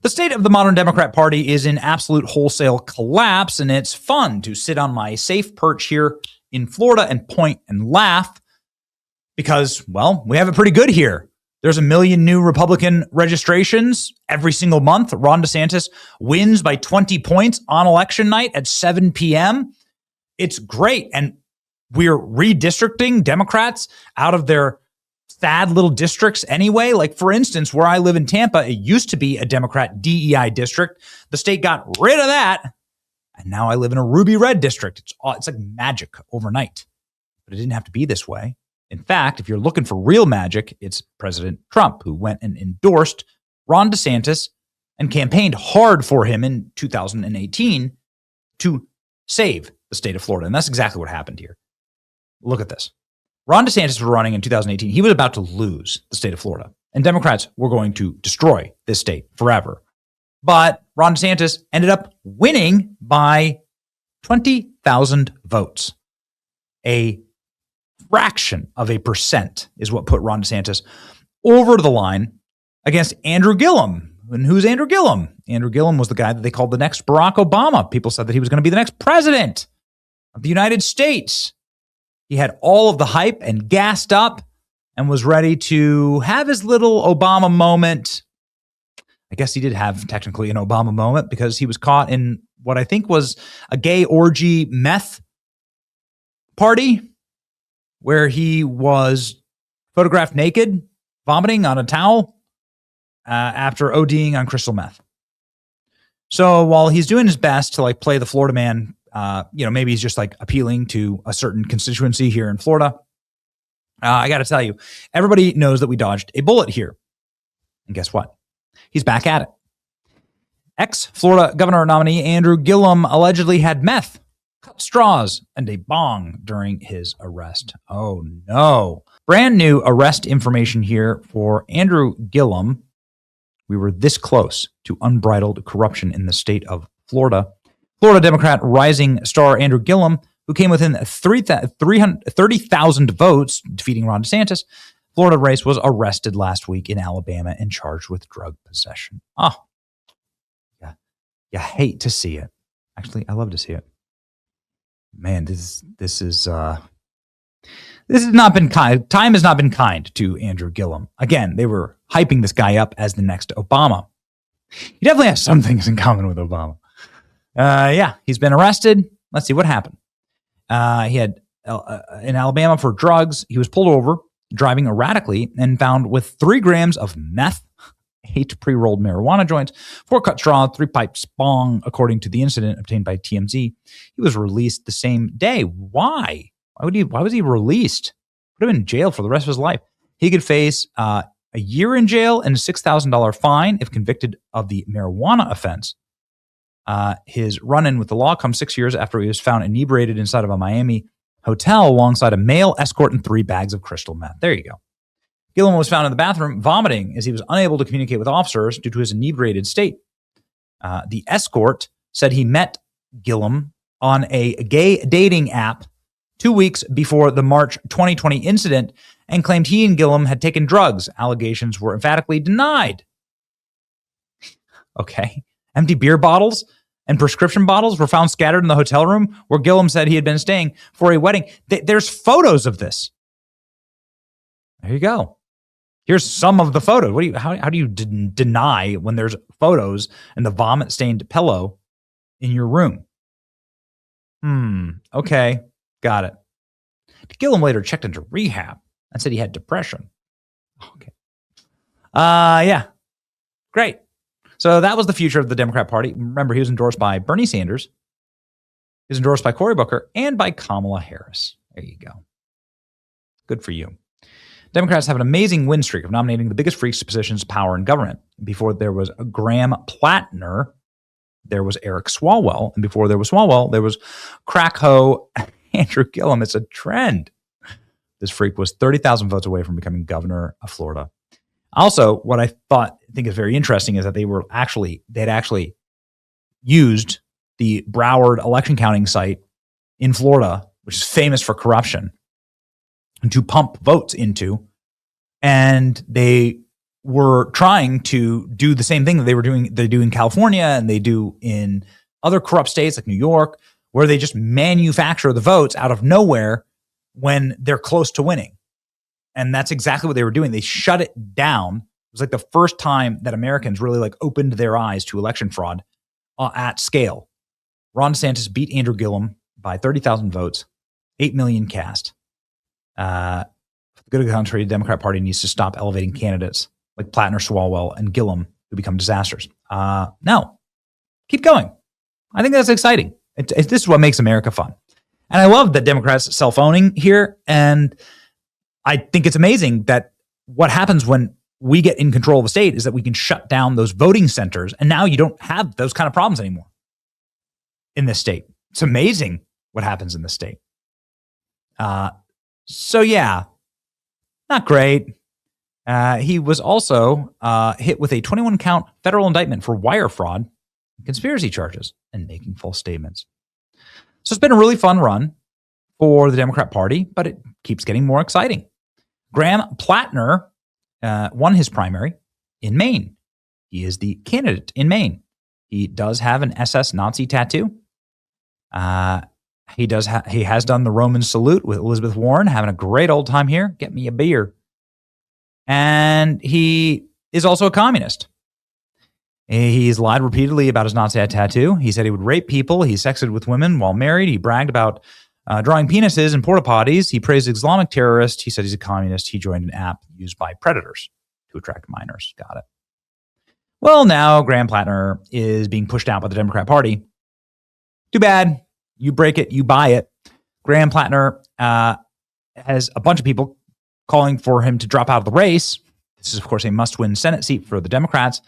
The state of the modern Democrat Party is in absolute wholesale collapse, and it's fun to sit on my safe perch here in Florida and point and laugh because, well, we have it pretty good here. There's 1 million new Republican registrations every single month. Ron DeSantis wins by 20 points on election night at 7 p.m. It's great. And we're redistricting Democrats out of their sad little districts anyway. Like, for instance, where I live in Tampa, it used to be a Democrat DEI district. The state got rid of that. And now I live in a ruby red district. It's like magic overnight. But it didn't have to be this way. In fact, if you're looking for real magic, it's President Trump who went and endorsed Ron DeSantis and campaigned hard for him in 2018 to save the state of Florida. And that's exactly what happened here. Look at this. Ron DeSantis was running in 2018. He was about to lose the state of Florida, and Democrats were going to destroy this state forever. But Ron DeSantis ended up winning by 20,000 votes. A fraction of a percent is what put Ron DeSantis over the line against Andrew Gillum. And who's Andrew Gillum? Andrew Gillum was the guy that they called the next Barack Obama. People said that he was going to be the next president of the United States. He had all of the hype and gassed up and was ready to have his little Obama moment. I guess he did have technically an Obama moment because he was caught in what I think was a gay orgy meth party where he was photographed naked, vomiting on a towel after ODing on crystal meth. So while he's doing his best to like play the Florida man, maybe he's just like appealing to a certain constituency here in Florida. I got to tell you, everybody knows that we dodged a bullet here. And guess what? He's back at it. Ex-Florida governor nominee Andrew Gillum allegedly had meth, cut straws, and a bong during his arrest. Oh, no. Brand new arrest information here for Andrew Gillum. We were this close to unbridled corruption in the state of Florida. Florida Democrat rising star Andrew Gillum, who came within 30,000 votes, defeating Ron DeSantis. Florida race was arrested last week in Alabama and charged with drug possession. Oh, yeah. You hate to see it. Actually, I love to see it. Man, this has not been kind. Time has not been kind to Andrew Gillum. Again, they were hyping this guy up as the next Obama. He definitely has some things in common with Obama. He's been arrested. Let's see what happened. He had in Alabama for drugs. He was pulled over driving erratically and found with 3 grams of meth, 8 pre-rolled marijuana joints, 4 cut straw, 3 pipes bong, according to the incident obtained by TMZ. He was released the same day. Why? Why was he released? Put him in jail for the rest of his life. He could face a year in jail and a $6,000 fine if convicted of the marijuana offense. His run-in with the law comes 6 years after he was found inebriated inside of a Miami hotel alongside a male escort and 3 bags of crystal meth. There you go. Gillum was found in the bathroom vomiting as he was unable to communicate with officers due to his inebriated state. The escort said he met Gillum on a gay dating app 2 weeks before the March 2020 incident and claimed he and Gillum had taken drugs. Allegations were emphatically denied. Okay. Empty beer bottles and prescription bottles were found scattered in the hotel room where Gillum said he had been staying for a wedding. There's photos of this. There you go. Here's some of the photos. How do you deny when there's photos and the vomit-stained pillow in your room? Okay. Got it. Gillum later checked into rehab and said he had depression. Okay. Yeah. Great. So that was the future of the Democrat Party. Remember, he was endorsed by Bernie Sanders. He was endorsed by Cory Booker and by Kamala Harris. There you go. Good for you. Democrats have an amazing win streak of nominating the biggest freaks to positions of power in government. Before there was Graham Plattner, there was Eric Swalwell. And before there was Swalwell, there was crackho Andrew Gillum. It's a trend. This freak was 30,000 votes away from becoming governor of Florida. Also, what I think is very interesting is that they had actually used the Broward election counting site in Florida, which is famous for corruption, to pump votes into. And they were trying to do the same thing that they do in California and they do in other corrupt states like New York, where they just manufacture the votes out of nowhere when they're close to winning. And that's exactly what they were doing. They shut it down. It was like the first time that Americans really like opened their eyes to election fraud at scale. Ron DeSantis beat Andrew Gillum by 30,000 votes, 8 million cast. For the good of the country, the Democrat Party needs to stop elevating candidates like Plattner, Swalwell, and Gillum who become disasters. No, keep going. I think that's exciting. This is what makes America fun. And I love that Democrats self-owning here. And I think it's amazing that what happens when we get in control of the state is that we can shut down those voting centers. And now you don't have those kind of problems anymore in this state. It's amazing what happens in this state. So yeah, not great. He was also hit with a 21-count federal indictment for wire fraud, conspiracy charges, and making false statements. So it's been a really fun run for the Democrat Party, but it keeps getting more exciting. Graham Plattner won his primary in Maine. He is the candidate in Maine. He does have an SS Nazi tattoo. He has done the Roman salute with Elizabeth Warren, having a great old time here. Get me a beer. And he is also a communist. He's lied repeatedly about his Nazi tattoo. He said he would rape people. He sexted with women while married. He bragged about drawing penises in porta potties. He praised Islamic terrorists. He said he's a communist. He joined an app used by predators to attract minors. Got it. Well, now Graham Plattner is being pushed out by the Democrat Party. Too bad. You break it, you buy it. Graham Plattner has a bunch of people calling for him to drop out of the race. This is, of course, a must-win Senate seat for the Democrats.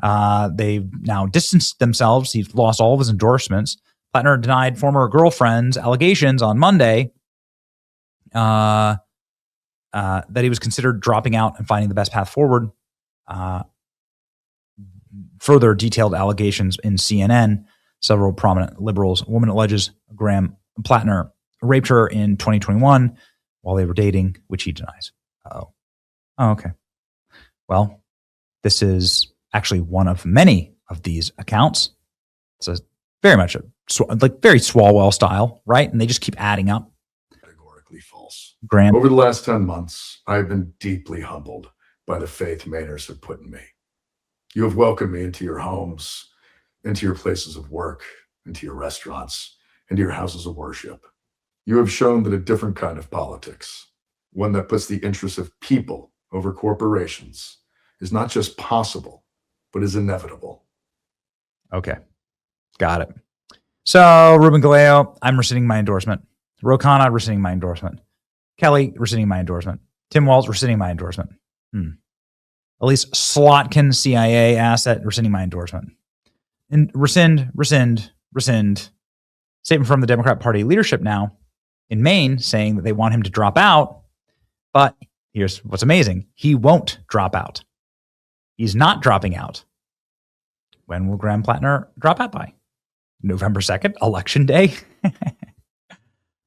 They've now distanced themselves. He's lost all of his endorsements. Plattner denied former girlfriend's allegations on Monday that he was considered dropping out and finding the best path forward. Further detailed allegations in CNN. Several prominent liberals. A woman alleges Graham Plattner raped her in 2021 while they were dating, which he denies. Oh, okay. Well, this is actually one of many of these accounts. It's very much very Swalwell style, right? And they just keep adding up. Categorically false. Graham. Over the last 10 months, I've been deeply humbled by the faith Mainers have put in me. You have welcomed me into your homes, into your places of work, into your restaurants, into your houses of worship. You have shown that a different kind of politics, one that puts the interests of people over corporations, is not just possible, but is inevitable. Okay. Got it. So, Ruben Galeo, I'm rescinding my endorsement. Ro Khanna, rescinding my endorsement. Kelly, rescinding my endorsement. Tim Walz, rescinding my endorsement. Elise Slotkin, CIA asset, rescinding my endorsement. And rescind. Statement from the Democrat Party leadership now in Maine saying that they want him to drop out. But here's what's amazing. He won't drop out. He's not dropping out. When will Graham Plattner drop out by? November 2nd, Election Day?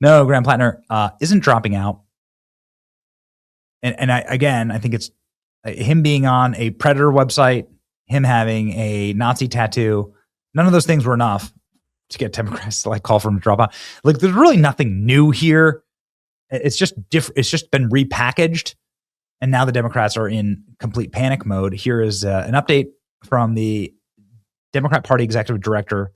No, Graham Plattner isn't dropping out. And I think it's him being on a predator website, him having a Nazi tattoo. None of those things were enough to get Democrats to call for him to drop out. There's really nothing new here. It's just different. It's just been repackaged. And now the Democrats are in complete panic mode. Here is an update from the Democrat Party Executive Director,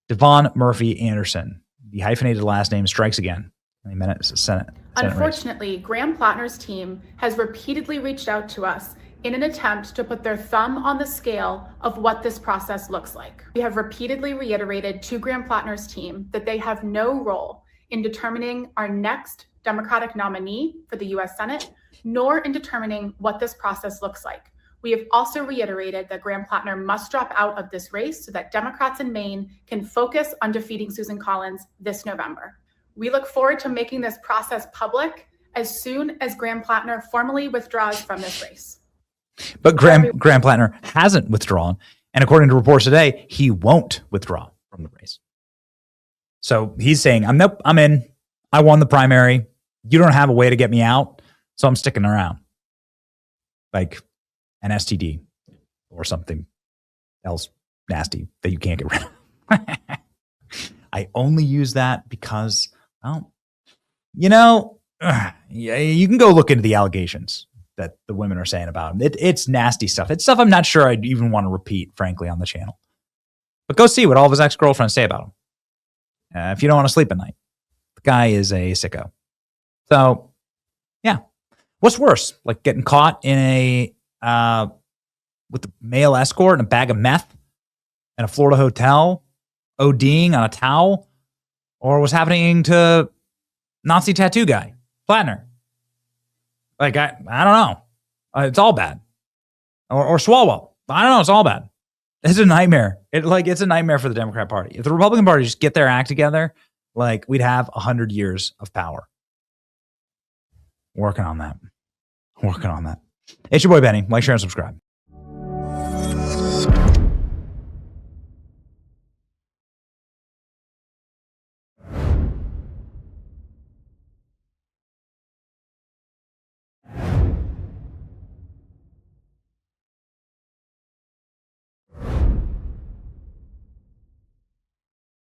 Devon Murphy Anderson. The hyphenated last name strikes again. Any minute, Senate Unfortunately, Graham Plattner's team has repeatedly reached out to us in an attempt to put their thumb on the scale of what this process looks like. We have repeatedly reiterated to Graham Plattner's team that they have no role in determining our next Democratic nominee for the U.S. Senate, nor in determining what this process looks like. We have also reiterated that Graham Plattner must drop out of this race so that Democrats in Maine can focus on defeating Susan Collins this November. We look forward to making this process public as soon as Graham Plattner formally withdraws from this race. But Graham Plattner hasn't withdrawn. And according to reports today, he won't withdraw from the race. So he's saying, I'm in. I won the primary. You don't have a way to get me out. So I'm sticking around. an STD or something else nasty that you can't get rid of. I only use that because, well, yeah, you can go look into the allegations that the women are saying about him. It's nasty stuff. It's stuff I'm not sure I'd even want to repeat, frankly, on the channel. But go see what all of his ex-girlfriends say about him. If you don't want to sleep at night, the guy is a sicko. So, yeah. What's worse? Like getting caught in with a male escort and a bag of meth in a Florida hotel, ODing on a towel, or what's happening to Nazi tattoo guy, Plattner? Like, I don't know. It's all bad. Or Swalwell. I don't know. It's all bad. It's a nightmare. It's a nightmare for the Democrat Party. If the Republican Party just get their act together, like, we'd have 100 years of power. Working on that. It's your boy Benny. Like, share, and subscribe.